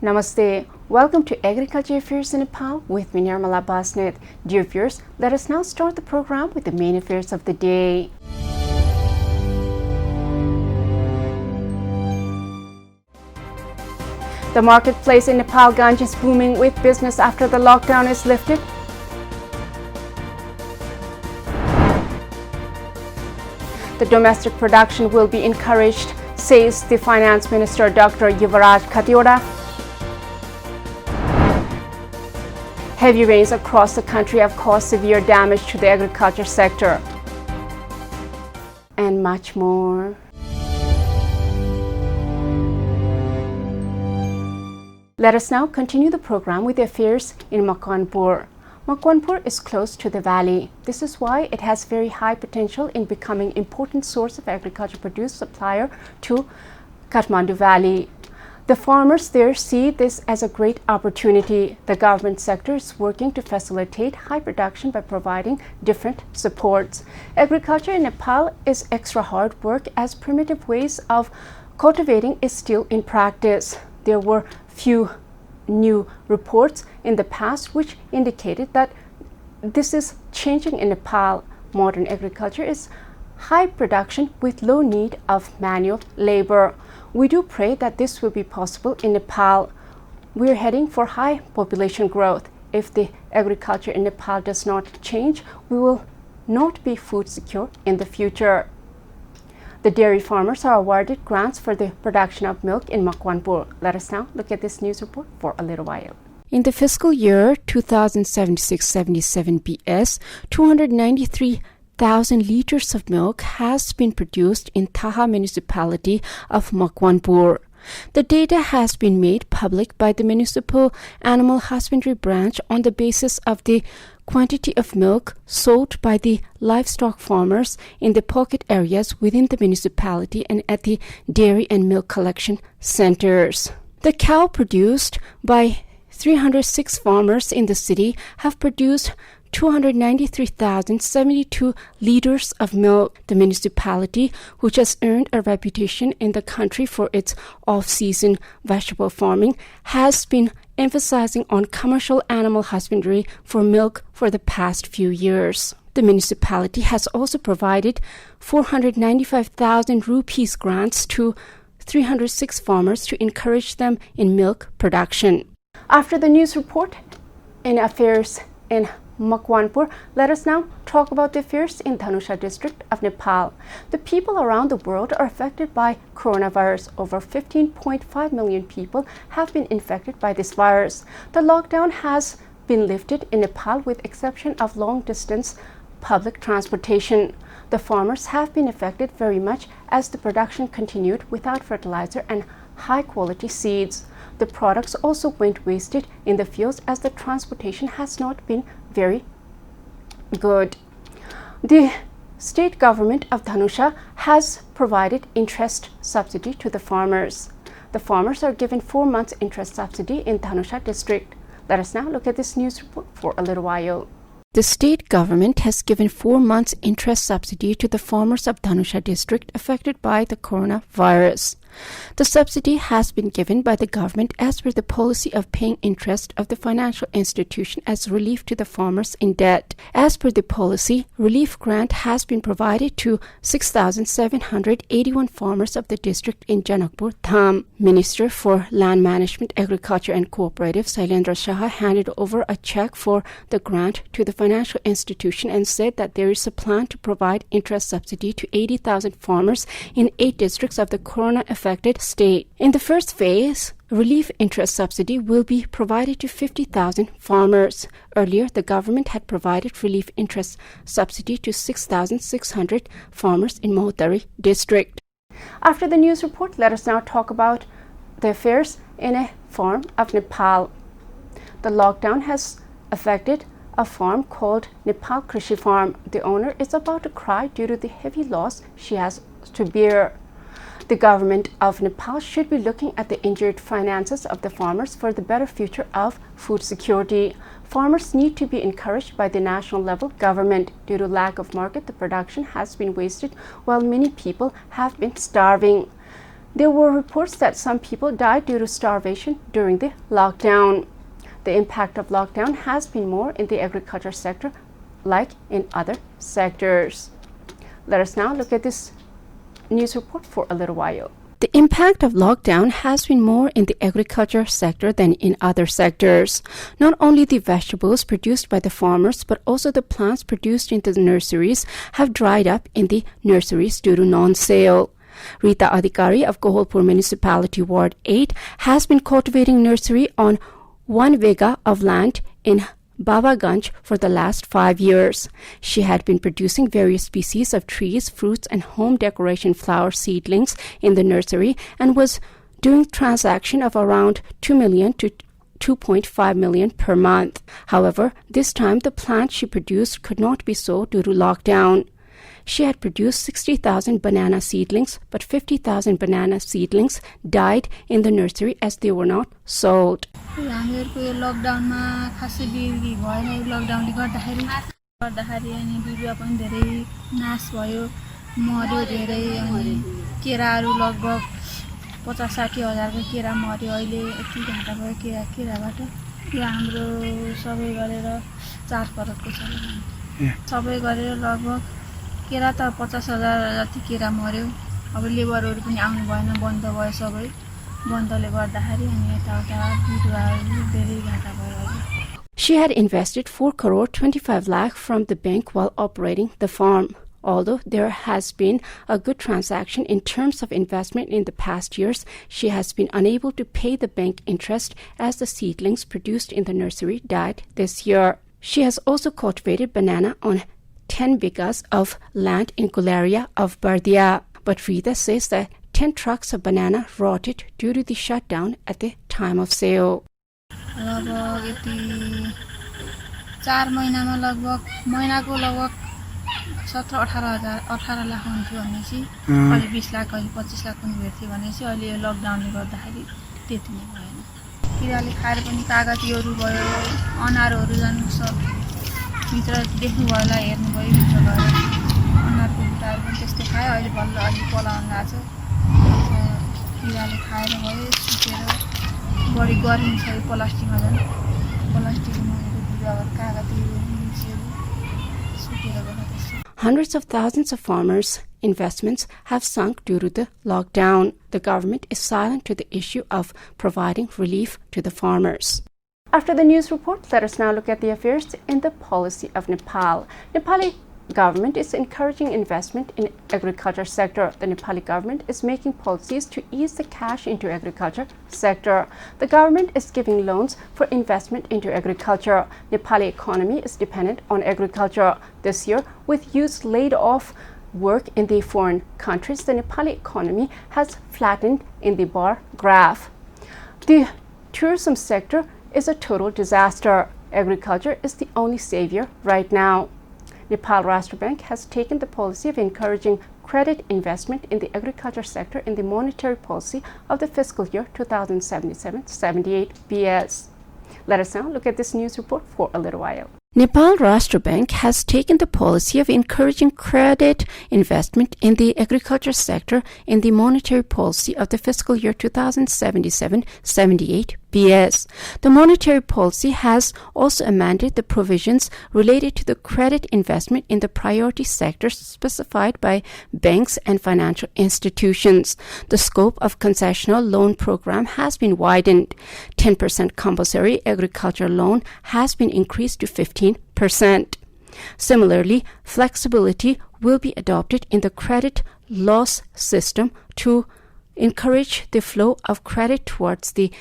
Namaste. Welcome to Agriculture Affairs in Nepal with me, Nirmala Basnet. Dear viewers, let us now start the program with the main affairs of the day. The marketplace in Nepalganj is booming with business after the lockdown is lifted. The domestic production will be encouraged, says the Finance Minister Dr. Yuvraj Khatiora. Heavy rains across the country have caused severe damage to the agriculture sector. And much more. Let us now continue the program with the affairs in Makwanpur. Makwanpur is close to the valley. This is why it has very high potential in becoming an important source of agriculture produce supplier to Kathmandu Valley. The farmers there see this as a great opportunity. The government sector is working to facilitate high production by providing different supports. Agriculture in Nepal is extra hard work as primitive ways of cultivating is still in practice. There were few new reports in the past which indicated that this is changing in Nepal. Modern agriculture is high production with low need of manual labor. We do pray that this will be possible in Nepal. We are heading for high population growth. If the agriculture in Nepal does not change, we will not be food secure in the future. The dairy farmers are awarded grants for the production of milk in Makwanpur. Let us now look at this news report for a little while. In the fiscal year 2076-77 BS, 293,000 liters of milk has been produced in Taha municipality of Makwanpur. The data has been made public by the Municipal Animal Husbandry Branch on the basis of the quantity of milk sold by the livestock farmers in the pocket areas within the municipality and at the dairy and milk collection centers. The cow produced by 306 farmers in the city have produced 293,072 liters of milk. The municipality, which has earned a reputation in the country for its off-season vegetable farming, has been emphasizing on commercial animal husbandry for milk for the past few years. The municipality has also provided 495,000 rupees grants to 306 farmers to encourage them in milk production. After the news report in affairs in Makwanpur, let us now talk about the affairs in Dhanusha district of Nepal. The people around the world are affected by coronavirus. Over 15.5 million people have been infected by this virus. The lockdown has been lifted in Nepal with exception of long-distance public transportation. The farmers have been affected very much as the production continued without fertilizer and high-quality seeds. The products also went wasted in the fields as the transportation has not been very good. The state government of Dhanusha has provided interest subsidy to the farmers. The farmers are given 4 months interest subsidy in Dhanusha district. Let us now look at this news report for a little while. The state government has given 4 months interest subsidy to the farmers of Dhanusha district affected by the coronavirus. The subsidy has been given by the government as per the policy of paying interest of the financial institution as relief to the farmers in debt. As per the policy, relief grant has been provided to 6,781 farmers of the district in Janakpur Dham. Minister for Land Management, Agriculture and Cooperative, Sailendra Shah, handed over a check for the grant to the financial institution and said that there is a plan to provide interest subsidy to 80,000 farmers in 8 districts of the corona-affected state. In the first phase, relief interest subsidy will be provided to 50,000 farmers. Earlier, the government had provided relief interest subsidy to 6,600 farmers in Mohotari district. After the news report, let us now talk about the affairs in a farm of Nepal. The lockdown has affected a farm called Nepal Krishi Farm. The owner is about to cry due to the heavy loss she has to bear. The government of Nepal should be looking at the injured finances of the farmers for the better future of food security. Farmers need to be encouraged by the national level government. Due to lack of market, the production has been wasted while many people have been starving. There were reports that some people died due to starvation during the lockdown. The impact of lockdown has been more in the agriculture sector, like in other sectors. Let us now look at this news report for a little while. The impact of lockdown has been more in the agriculture sector than in other sectors. Not only the vegetables produced by the farmers, but also the plants produced in the nurseries have dried up in the nurseries due to non-sale. Rita Adhikari of Koholpur Municipality Ward 8 has been cultivating nursery on 1 vega of land in Babaganj for the last 5 years. She had been producing various species of trees, fruits, and home decoration flower seedlings in the nursery and was doing transaction of around 2 million to 2.5 million per month. However, this time the plant she produced could not be sold due to lockdown. She had produced 60,000 banana seedlings, but 50,000 banana seedlings died in the nursery as they were not sold. केरा त 50,000 जति केरा मर्यो अब लेबरहरु पनि आउनु भएन बन्द भयो सबै बन्दले गर्दाखेरि अनि यताउता बिरुवाहरु धेरै घाटा भयो. She had invested 4 crore 25 lakh from the bank while operating the farm. Although there has been a good transaction in terms of investment in the past years, she has been unable to pay the bank interest as the seedlings produced in the nursery died this year. She has also cultivated banana on 10 bighas of land in Gularia of Bardia, but Rita says that 10 trucks of banana rotted due to the shutdown at the time of sale. लगभग यति 4 महिनामा लगभग महिनाको लगभग 17-18 लाख हुन्थ्यो भनेपछि अहिले 20 लाख अहिले 25 लाख पनि भेट्थ्यो भनेपछि अहिले लकडाउनले गर्दाखेरि त्यति नै भएन. किराले खाएर पनि कागतीहरु भयो अनारहरु जानु सब भित्र देख्नु भएला हेर्नु भयो भित्र गएर अनारको बुटाहरु पनि त्यस्तै खायो अहिले बल्ल अलि पलाउन लाग्छ किराले खाएर भयो सुकेर बढी गर्मी छ प्लास्टिकमा झन् प्लास्टिकमा कागती सुकेर गयो. Hundreds of thousands of farmers' investments have sunk due to the lockdown. The government is silent to the issue of providing relief to the farmers. After the news report, let us now look at the affairs in the policy of Nepal. Nepali government is encouraging investment in agriculture sector. The Nepali government is making policies to ease the cash into agriculture sector. The government is giving loans for investment into agriculture. Nepali economy is dependent on agriculture. This year, with youth laid off work in the foreign countries, the Nepali economy has flattened in the bar graph. The tourism sector is a total disaster. Agriculture is the only savior right now. Nepal Rashtra Bank has taken the policy of encouraging credit investment in the agriculture sector in the monetary policy of the fiscal year 2077-78 BS. Let us now look at this news report for a little while. Nepal Rashtra Bank has taken the policy of encouraging credit investment in the agriculture sector in the monetary policy of the fiscal year 2077-78 BS. The monetary policy has also amended the provisions related to the credit investment in the priority sectors specified by banks and financial institutions. The scope of concessional loan program has been widened. 10% compulsory agriculture loan has been increased to 15%. Similarly, flexibility will be adopted in the credit loss system to encourage the flow of credit towards the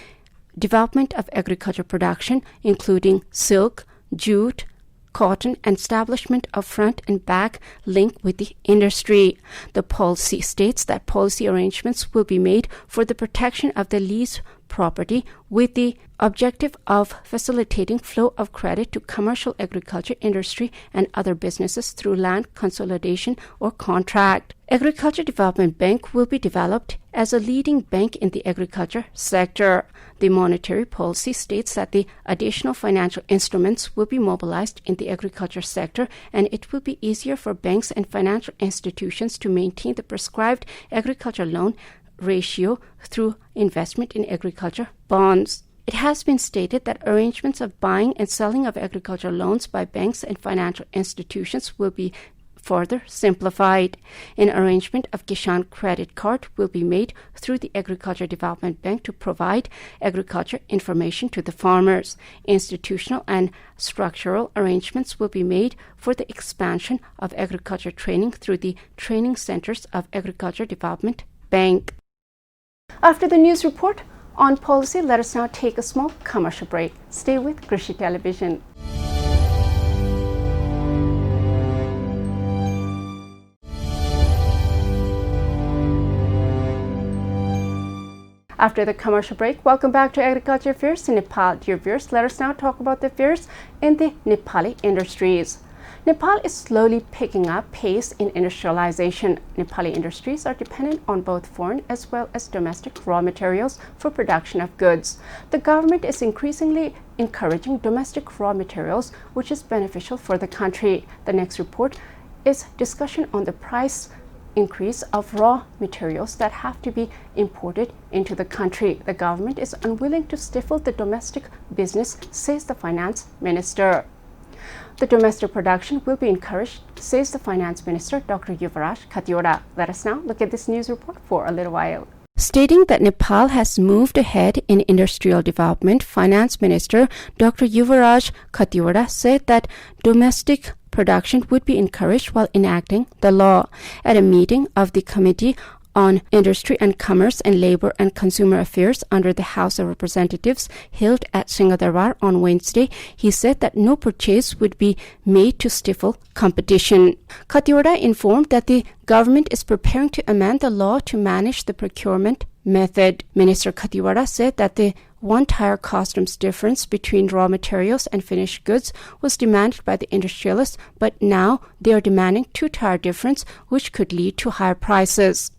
development of agriculture production, including silk, jute, cotton, and establishment of front and back link with the industry. The policy states that policy arrangements will be made for the protection of the lease property with the objective of facilitating flow of credit to commercial agriculture industry and other businesses through land consolidation or contract. Agriculture Development Bank will be developed as a leading bank in the agriculture sector. The monetary policy states that the additional financial instruments will be mobilized in the agriculture sector, and it will be easier for banks and financial institutions to maintain the prescribed agriculture loan ratio through investment in agriculture bonds. It has been stated that arrangements of buying and selling of agricultural loans by banks and financial institutions will be further simplified. An arrangement of Kisan credit card will be made through the Agriculture Development Bank to provide agriculture information to the farmers. Institutional and structural arrangements will be made for the expansion of agriculture training through the training centers of Agriculture Development Bank. After the news report on policy, let us now take a small commercial break. Stay with Krishi Television. After the commercial break, welcome back to Agriculture Affairs in Nepal. Dear viewers, let us now talk about the affairs in the Nepali industries. Nepal is slowly picking up pace in industrialization. Nepali industries are dependent on both foreign as well as domestic raw materials for production of goods. The government is increasingly encouraging domestic raw materials, which is beneficial for the country. The next report is discussion on the price increase of raw materials that have to be imported into the country. The government is unwilling to stifle the domestic business, says the finance minister. The domestic production will be encouraged, says the finance minister, Dr. Yuvraj Khatiwada. Let us now look at this news report for a little while. Stating that Nepal has moved ahead in industrial development, Finance Minister Dr. Yuvraj Khatiwada said that domestic production would be encouraged while enacting the law. At a meeting of the Committee on Industry and Commerce and Labor and Consumer Affairs under the House of Representatives held at Singhadarbar on Wednesday, he said that no purchase would be made to stifle competition. Khatiwada informed that the government is preparing to amend the law to manage the procurement method. Minister Khatiwada said that the one-tier customs difference between raw materials and finished goods was demanded by the industrialists, but now they are demanding two-tier difference, which could lead to higher prices.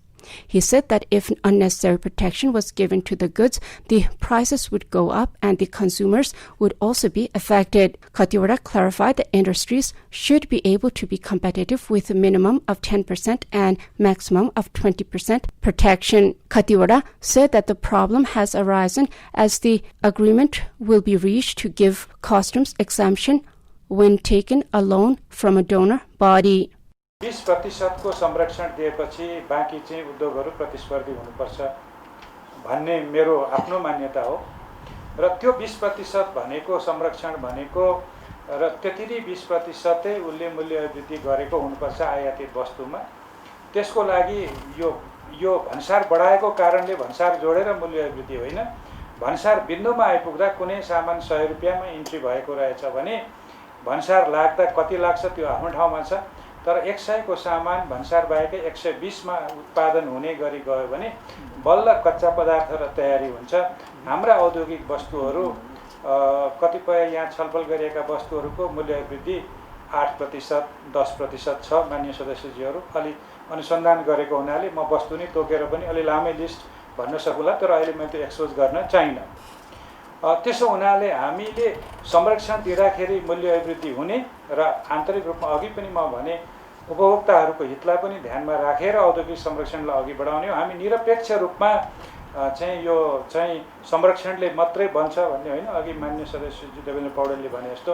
He said that if unnecessary protection was given to the goods, the prices would go up and the consumers would also be affected. Khatiwada clarified that industries should be able to be competitive with a minimum of 10% and maximum of 20% protection. Khatiwada said that the problem has arisen as the agreement will be reached to give customs exemption when taken a loan from a donor body. 20% को संरक्षण दिएपछि बाँकी चाहिँ उद्योगहरू प्रतिस्पर्धी हुनुपर्छ भन्ने मेरो आफ्नो मान्यता हो र त्यो 20% भनेको संरक्षण भनेको र त्यति नै 20% उसले मूल्य वृद्धि गरेको हुनुपर्छ आयातित वस्तुमा त्यसको लागि यो भन्सार बढाएको कारणले भन्सार जोडेर मूल्य वृद्धि होइन भन्सार बिन्दुमा आइपुग्दा कुनै सामान 100 रुपैयाँमा इन्ट्री भएको रहेछ भने भन्सार लाग्दा कति लाग्छ त्यो आफ्नो ठाउँमा छ तर 100 को सामान भन्सार बाहेकै 120 मा उत्पादन हुने गरी गयो भने बल्ल कच्चा पदार्थ र तयारी हुन्छ हाम्रा औद्योगिक वस्तुहरू कतिपय यहाँ छलफल गरिएका वस्तुहरूको मूल्य वृद्धि 8% 10% छ मान्य सदस्यजीहरू अलि अनुसन्धान गरेको हुनाले म वस्तु नै तोकेर पनि अलि लामै लिस्ट भन्न सकुला तर अहिले मैले त्यो एक्सपोज गर्न चाहिन्न त्यसो हुनाले हामीले संरक्षण दिँदाखेरि मूल्य वृद्धि हुने र आन्तरिक रूपमा अघि पनि म भने उपभोक्ताहरूको हितलाई पनि ध्यानमा राखेर औद्योगिक संरक्षणलाई अघि बढाउने हो हामी निरपेक्ष रूपमा चाहिँ यो चाहिँ संरक्षणले मात्रै बन्छ भन्ने होइन अघि मान्य सदस्य देवेन्द्र पौडेलले भने जस्तो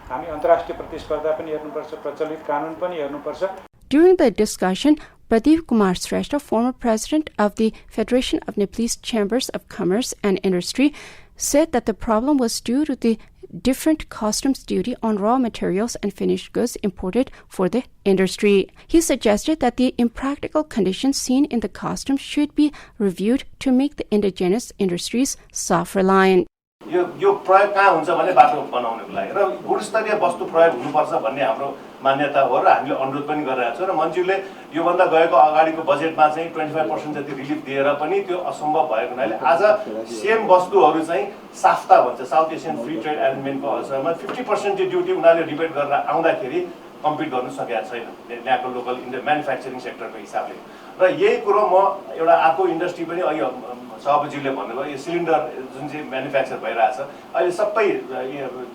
हामी अन्तर्राष्ट्रिय प्रतिस्पर्धा पनि हेर्नुपर्छ प्रचलित कानुन पनि हेर्नुपर्छ. During the discussion, Pradeep Kumar Shrestha, former president of the Federation of Nepalese Chambers of Commerce and Industry, said that the problem was due to the different customs duty on raw materials and finished goods imported for the industry. He suggested that the impractical conditions seen in the customs should be reviewed to make the indigenous industries self-reliant. यो प्रयोग कहाँ हुन्छ भने बाटो बनाउनको लागि र गुणस्तरीय वस्तु प्रयोग हुनुपर्छ भन्ने हाम्रो मान्यता हो र हामीले अनुरोध पनि गरिरहेका छौँ र मन्त्रीले योभन्दा गएको अगाडिको बजेटमा चाहिँ 25% जति रिलिफ दिएर पनि त्यो असम्भव भएको हुनाले आज सेम वस्तुहरू चाहिँ साफ्ता भन्छ साउथ एसियन फ्री ट्रेड एग्रिमेन्टको अवसरमा 50% ड्युटी उनीहरूले रिबेट गरेर आउँदाखेरि कम्पिट गर्न सकेका छैन यहाँको लोकल म्यानुफ्याक्चरिङ सेक्टरको हिसाबले र यही कुरो म एउटा अर्को इन्डस्ट्री पनि अहिले सभापतिले भन्नुभयो यो सिलिन्डर जुन चाहिँ म्यानुफ्याक्चर भइरहेछ अहिले सबै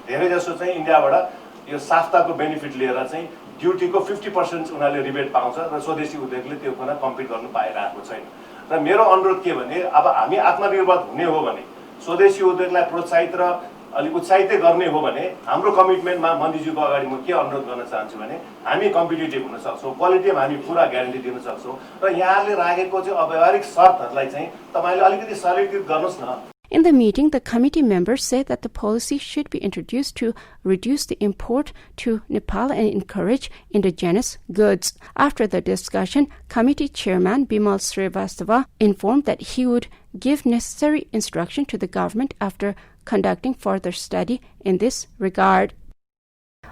धेरै जसो चाहिँ इन्डियाबाट यो साफ्ताको बेनिफिट लिएर चाहिँ ड्युटीको 50% उनीहरूले रिबेट पाउँछ र स्वदेशी उद्योगले त्यो कुरा कम्पिट गर्नु पाइरहेको छैन र मेरो अनुरोध के भने अब हामी आत्मनिर्भर हुने हो भने स्वदेशी उद्योगलाई प्रोत्साहित र अलिक उत्साहित गर्ने हो भने हाम्रो कमिटमेन्टमा मन्त्रीज्यूको अगाडि म के अनुरोध गर्न चाहन्छु भने हामी कम्पिटिटिभ हुन सक्छौँ, क्वालिटीमा हामी पुरा ग्यारेन्टी दिन सक्छौँ र यहाँले राखेको चाहिँ अव्यावहारिक शर्तहरूलाई चाहिँ तपाईँले अलिकति सरलीकृत गर्नुहोस् न। In the meeting, the committee members said that the policy should be introduced to reduce the import to Nepal and encourage indigenous goods. After the discussion, committee chairman Bimal Srivastava informed that he would give necessary instruction to the government after conducting further study in this regard.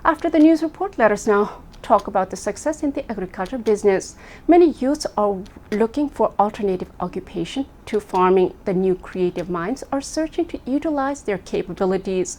After the news report, let us now talk about the success in the agriculture business. Many youths are looking for alternative occupation to farming. The new creative minds are searching to utilize their capabilities.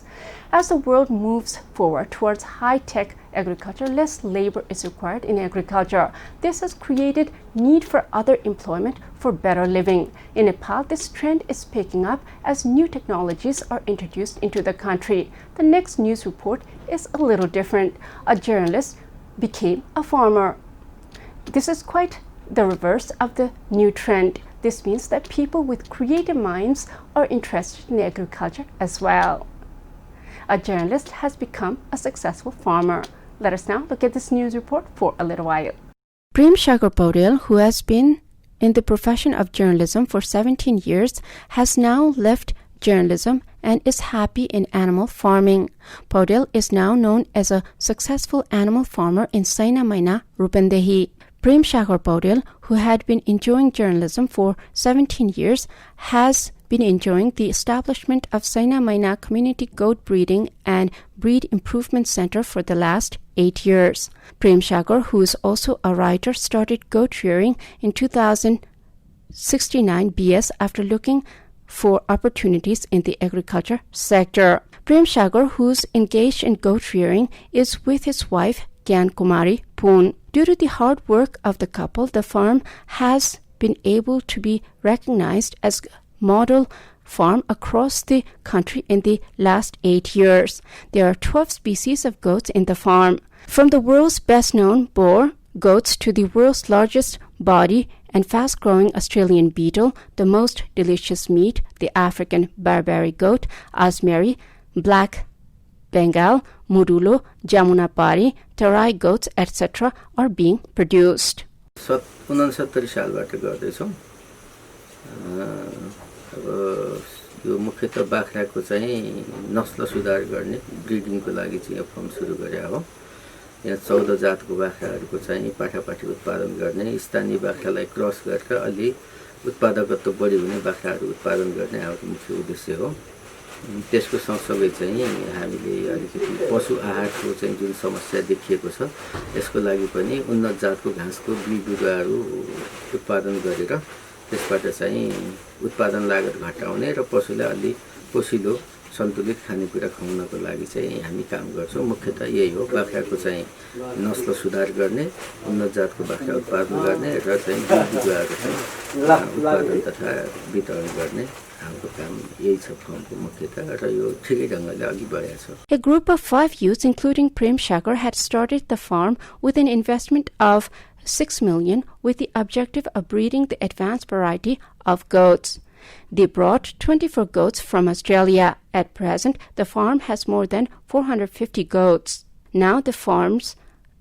As the world moves forward towards high-tech agriculture, less labor is required in agriculture. This has created need for other employment for better living. In Nepal, this trend is picking up as new technologies are introduced into the country. The next news report is a little different. A journalist became a farmer. This is quite the reverse of the new trend. This means that people with creative minds are interested in agriculture as well. A journalist has become a successful farmer. Let us now look at this news report for a little while. Prem Shagar Paudel, who has been in the profession of journalism for 17 years, has now left journalism and is happy in animal farming. Paudel is now known as a successful animal farmer in Saina Maina, Rupandehi. Prem Shagar Paudel, who had been enjoying journalism for 17 years, has been enjoying the establishment of Saina Maina Community Goat Breeding and Breed Improvement Center for the last 8 years. Prem Shagar, who is also a writer, started goat rearing in 2069 BS after looking for opportunities in the agriculture sector. Prem Shagar, who's engaged in goat rearing, is with his wife Gyan Kumari Poon. Due to the hard work of the couple, the farm has been able to be recognized as model farm across the country in the last 8 years. There are 12 species of goats in the farm. From the world's best-known boar goats to the world's largest body and fast-growing Australian beetle, the most delicious meat, the African Barbary goat, Asmeri, Black Bengal, Murulo, Jamunapari, Tarai goats, etc. are being produced. 69 सालबाट गर्दैछौँ। अब यो मुख्यतः बाख्राको चाहिँ नस्ल सुधार गर्ने ब्रिडिङको लागि चाहिँ firm सुरु गरे हो। यहाँ 14 जातको बाख्राहरूको चाहिँ पाठापाठी उत्पादन गर्ने, स्थानीय बाख्रालाई क्रस गरेर अलि उत्पादकत्व बढी हुने बाख्राहरू उत्पादन गर्ने हाम्रो मुख्य उद्देश्य हो। त्यसको सँगसँगै चाहिँ हामीले अलिकति पशु आहारको चाहिँ जुन समस्या देखिएको छ यसको लागि पनि उन्नत जातको घाँसको बिउ बिरुवाहरू उत्पादन गरेर त्यसबाट चाहिँ उत्पादन लागत घटाउने र पशुलाई अलि पोषिलो सन्तुलित खानेकुरा खुवाउनको लागि चाहिँ हामी काम गर्छौँ। मुख्यतः यही हो, बाख्राको चाहिँ नस्ल सुधार गर्ने, उन्नत जातको बाख्रा उत्पादन गर्ने र चाहिँ बिउ बिरुवाहरू चाहिँ उत्पादन तथा वितरण गर्ने हाम्रो काम यही छ फर्मको मुख्यतः र यो ठिकै ढङ्गले अघि बढेको छ। A group of 5 youths, including Prem Shagar, had started the farm with an investment of 6 million with the objective of breeding the advanced variety of goats. They brought 24 goats from Australia. At present, the farm has more than 450 goats. Now the farm's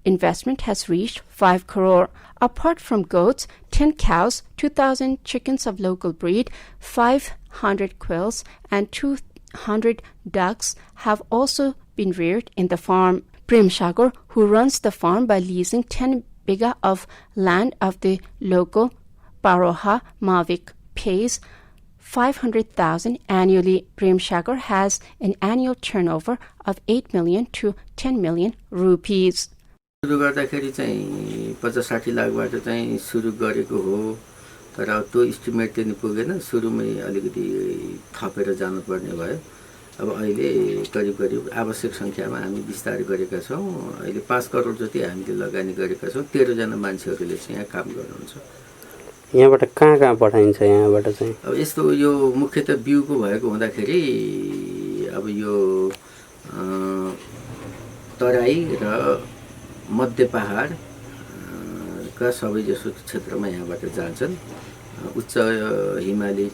investment has reached 5 crore. Apart from goats, 10 cows, 2,000 chickens of local breed, 500 quails, and 200 ducks have also been reared in the farm. Prem Shagar, who runs the farm by leasing 10 biga of land of the local Paroha Mavik, pays 500,000 annually. Prem Shagar has an annual turnover of 8 million to 10 million rupees. सुरु गर्दाखेरि चाहिँ 50-60 लाखबाट चाहिँ सुरु गरेको हो, तर त्यो estimate चाहिँ पुगेन। सुरुमै अलिकति थपेर जानुपर्ने भयो। अब अहिले करिब आवश्यक सङ्ख्यामा हामी विस्तार गरेका छौँ। अहिले 5 करोड जति हामीले लगानी गरेका छौँ। 13 जना मान्छेहरूले चाहिँ यहाँ काम गर्नुहुन्छ। यहाँबाट कहाँ पठाइन्छ? यहाँबाट चाहिँ अब यस्तो यो मुख्यतः बिउको भएको हुँदाखेरि अब यो तराई र मध्य पहाड का सबैजसो क्षेत्रमा यहाँबाट जान्छन्। उच्च हिमाली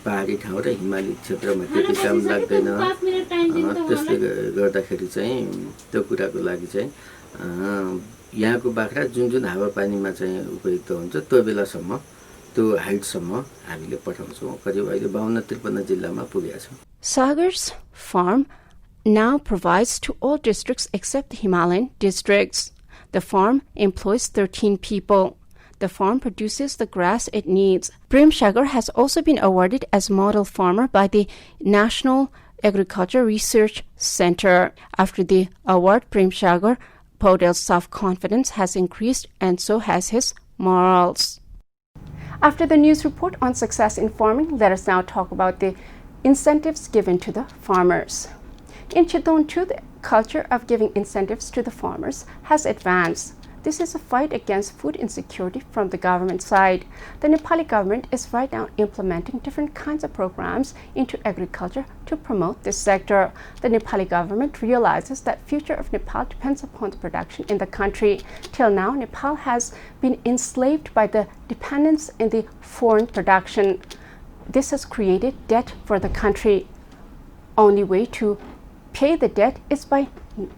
पहाडी ठाउँ र हिमाली क्षेत्रमा त्यति काम लाग्दैन। त्यसले गर्दाखेरि चाहिँ त्यो कुराको लागि चाहिँ यहाँको बाख्रा जुन जुन हावापानीमा चाहिँ उपयुक्त हुन्छ त्यो बेलासम्म त्यो हाइटसम्म हामीले पठाउँछौँ। करिब अहिले 52-53 जिल्लामा पुगेका छौँ। Sagar's farm now provides to all districts except the Himalayan districts. The farm employs 13 people. The farm produces the grass it needs. Prem Sagar has also been awarded as model farmer by the National Agriculture Research Center. After the award, Prem Sagar Podel's self-confidence has increased and so has his morals. After the news report on success in farming, let us now talk about the incentives given to the farmers. In Chittagong too, the culture of giving incentives to the farmers has advanced. This is a fight against food insecurity from the government side. The Nepali government is right now implementing different kinds of programs into agriculture to promote this sector. The Nepali government realizes that future of Nepal depends upon the production in the country. Till now, Nepal has been enslaved by the dependence in the foreign production. This has created debt for the country. Only way to pay the debt is by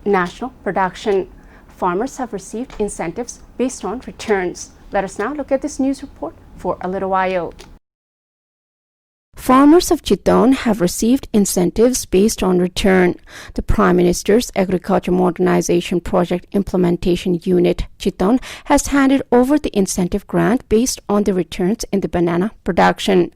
national production. Farmers have received incentives based on returns. Let us now look at this news report for a little while. Farmers of Chittagong have received incentives based on return. The Prime Minister's Agriculture Modernization Project Implementation Unit, Chittagong, has handed over the incentive grant based on the returns in the banana production.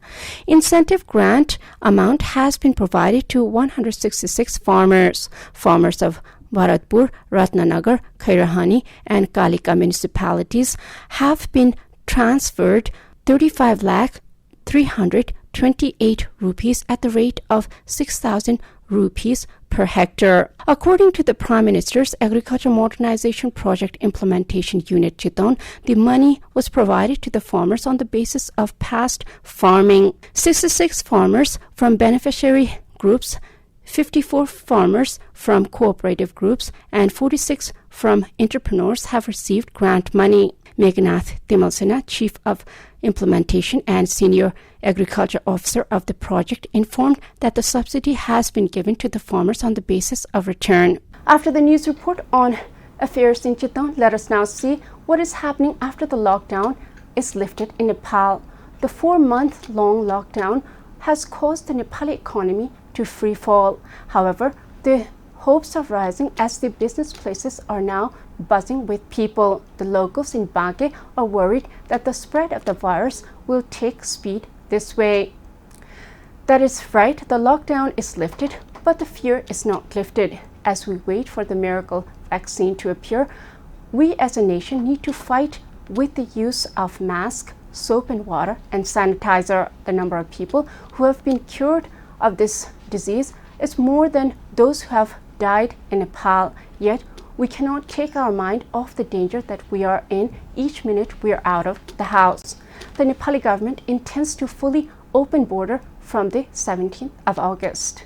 Incentive grant amount has been provided to 166 farmers. Farmers of Bharatpur, Ratnanagar, Khairahani, and Kalika municipalities have been transferred 35,328 rupees at the rate of 6,000 rupees per hectare. According to the Prime Minister's Agriculture Modernization Project Implementation Unit, Chittagong, the money was provided to the farmers on the basis of past farming. 66 farmers from beneficiary groups, 54 farmers from cooperative groups, and 46 from entrepreneurs have received grant money. Meghnath Timalsena, Chief of Implementation and Senior Agriculture Officer of the project, informed that the subsidy has been given to the farmers on the basis of return. After the news report on affairs in Chittagong, let us now see what is happening after the lockdown is lifted in Nepal. The 4-month-long lockdown has caused the Nepali economy to free fall. However, the hopes are rising as the business places are now buzzing with people. The locals in Bague are worried that the spread of the virus will take speed this way. That is right, the lockdown is lifted, but the fear is not lifted. As we wait for the miracle vaccine to appear, we as a nation need to fight with the use of masks, soap and water, and sanitizer. The number of people who have been cured of this disease is more than those who have died in Nepal. Yet, we cannot take our mind off the danger that we are in each minute we are out of the house. The Nepali government intends to fully open border from the 17th of August.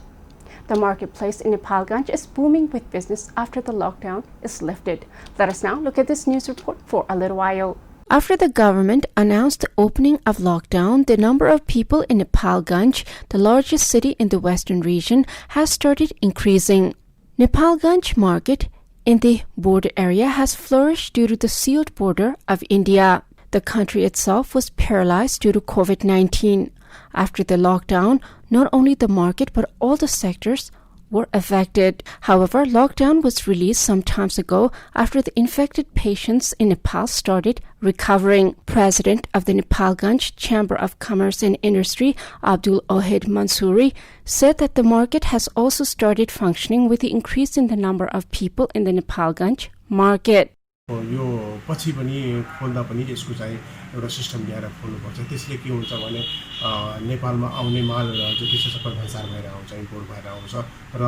The marketplace in Nepalganj is booming with business after the lockdown is lifted. Let us now look at this news report for a little while. After the government announced the opening of lockdown, the number of people in Nepalganj, the largest city in the western region, has started increasing. Nepalganj market in the border area has flourished due to the sealed border of India. The country itself was paralyzed due to COVID-19. After the lockdown, not only the market but all the sectors were affected. However, lockdown was released some time ago after the infected patients in Nepal started recovering. President of the Nepalganj Chamber of Commerce and Industry, Abdul Ohid Mansouri, said that the market has also started functioning with the increase in the number of people in the Nepalganj market. यो पछि पनि खोल्दा पनि यसको चाहिँ एउटा system ल्याएर खोल्नुपर्छ। त्यसले के हुन्छ भने नेपालमा आउने माल जति छ सबै भन्सार भएर आउँछ, इम्पोर्ट भएर आउँछ र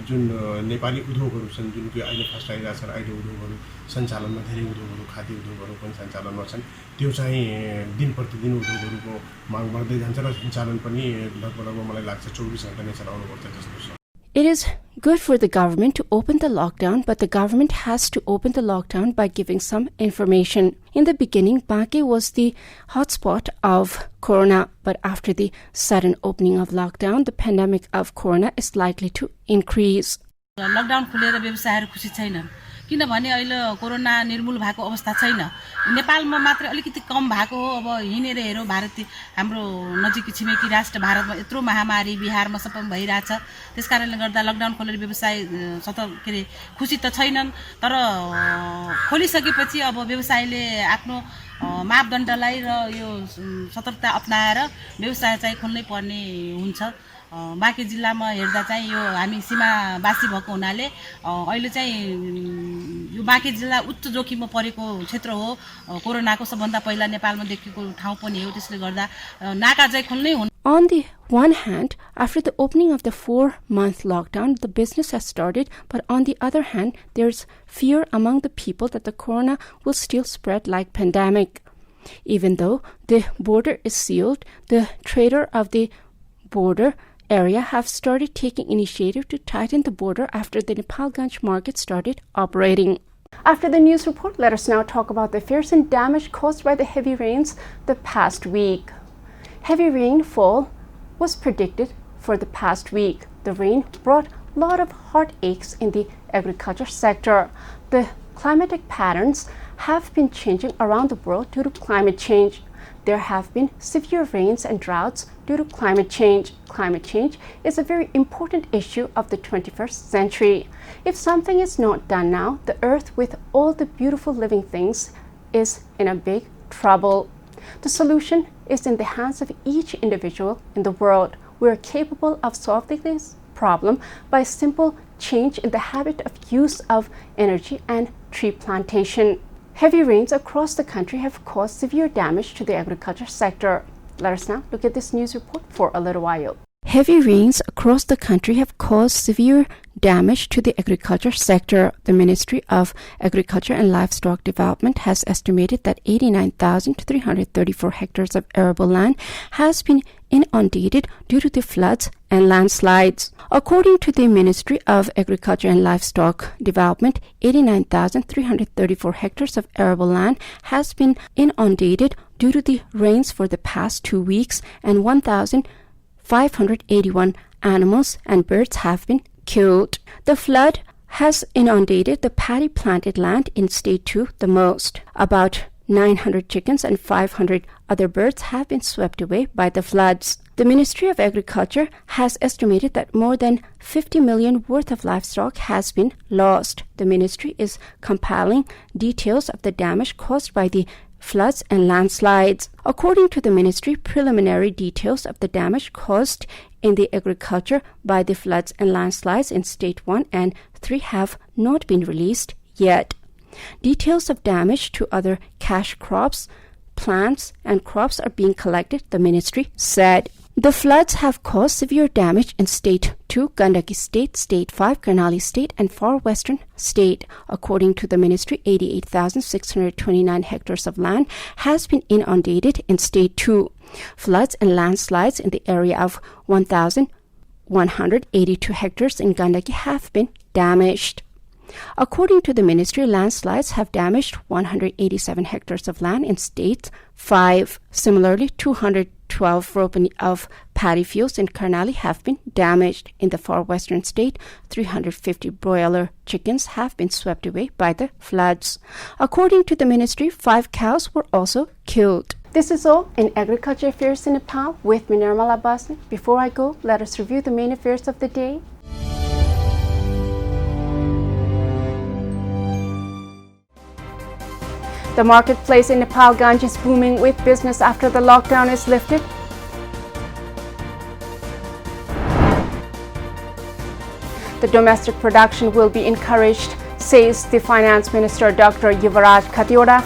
जुन नेपाली उद्योगहरू छन् जुन कि अहिले फस्टाइरहेका छन्, अहिले उद्योगहरू सञ्चालनमा धेरै उद्योगहरू खाद्य उद्योगहरू पनि सञ्चालनमा छन्, त्यो चाहिँ दिन प्रतिदिन उद्योगहरूको माग बढ्दै जान्छ र सञ्चालन पनि लगभग मलाई लाग्छ 24 घण्टा नै चलाउनुपर्छ जस्तो छ। It is good for the government to open the lockdown, but the government has to open the lockdown by giving some information. In the beginning, Bankhe was the hotspot of corona, but after the sudden opening of lockdown, the pandemic of corona is likely to increase. Lockdown खुलेर व्यवसायहरू खुसी छैनन् किनभने अहिले corona निर्मूल भएको अवस्था छैन नेपालमा मात्र अलिकति कम भएको हो अब हिनेर हेरौं भारत हाम्रो नजिकी छिमेकी राष्ट्र भारतमा यत्रो महामारी बिहारमा सबैमा भइराछ त्यसकारणले गर्दा लकडाउन खोलेर व्यवसाय खुसी त छैनन् तर खोलिसकेपछि अब व्यवसायले आफ्नो मापदण्डलाई र यो सतर्कता अपनाएर व्यवसाय चाहिँ खोल्नै पर्ने हुन्छ बाँकी जिल्लामा हेर्दा चाहिँ यो हामी सीमावासी भएको हुनाले अहिले चाहिँ यो बाँकी जिल्ला उच्च जोखिममा परेको क्षेत्र हो कोरोनाको सबभन्दा पहिला नेपालमा देखिएको ठाउँ पनि हो त्यसले गर्दा नाका चाहिँ खोल्नै हुन्. On the one hand, after the opening of the 4-month lockdown, the business has started, but on the other hand, there's fear among the people that the corona will still spread like pandemic. Even though the border is sealed, the trader of the border area have started taking initiative to tighten the border after the Nepalganj market started operating. After the news report, let us now talk about the fears and damage caused by the heavy rains the past week. Heavy rainfall was predicted for the past week. The rain brought a lot of heartaches in the agriculture sector. The climatic patterns have been changing around the world due to climate change. There have been severe rains and droughts due to climate change. Climate change is a very important issue of the 21st century. If something is not done now, the earth with all the beautiful living things is in a big trouble. The solution is in the hands of each individual in the world. We are capable of solving this problem by simple change in the habit of use of energy and tree plantation. Heavy rains across the country have caused severe damage to the agriculture sector. Let us now look at this news report for a little while. Heavy rains across the country have caused severe damage to the agriculture sector. The Ministry of Agriculture and Livestock Development has estimated that 89,334 hectares of arable land has been inundated due to the floods and landslides. According to the Ministry of Agriculture and Livestock Development, 89,334 hectares of arable land has been inundated due to the rains for the past 2 weeks, and 1,581 animals and birds have been killed. The flood has inundated the paddy planted land in State 2 the most. About 900 chickens and 500 other birds have been swept away by the floods. The Ministry of Agriculture has estimated that more than 50 million worth of livestock has been lost. The ministry is compiling details of the damage caused by the floods and landslides. According to the ministry, preliminary details of the damage caused in the agriculture by the floods and landslides in State 1 and 3 have not been released yet. Details of damage to other cash crops, plants, and crops are being collected, the ministry said. The floods have caused severe damage in State 2, Gandaki State, State 5, Karnali State, and Far Western State. According to the ministry, 88,629 hectares of land has been inundated in State 2. Floods and landslides in the area of 1,182 hectares in Gandaki have been damaged. According to the ministry, landslides have damaged 187 hectares of land in State 5. Similarly, 212 ropani of paddy fields in Karnali have been damaged. In the Far Western State, 350 broiler chickens have been swept away by the floods. According to the ministry, 5 cows were also killed. This is all in Agriculture Affairs in Nepal with me, Nirmala Basnet. Before I go, let us review the main affairs of the day. The marketplace in Nepalganj is booming with business after the lockdown is lifted. The domestic production will be encouraged, says the Finance Minister Dr. Yuvaraj Khatioda.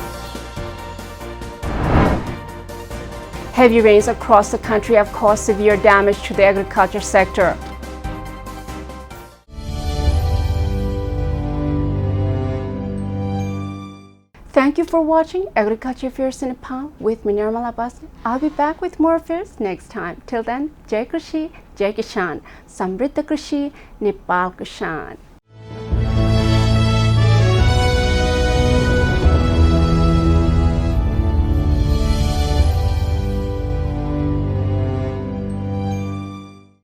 Heavy rains across the country have caused severe damage to the agriculture sector. Thank you for watching Agriculture Affairs in Nepal with me, Nirmala Basnet. I'll be back with more affairs next time. Till then, Jai Krishi जय किसान, समृद्ध कृषि, नेपालको शान।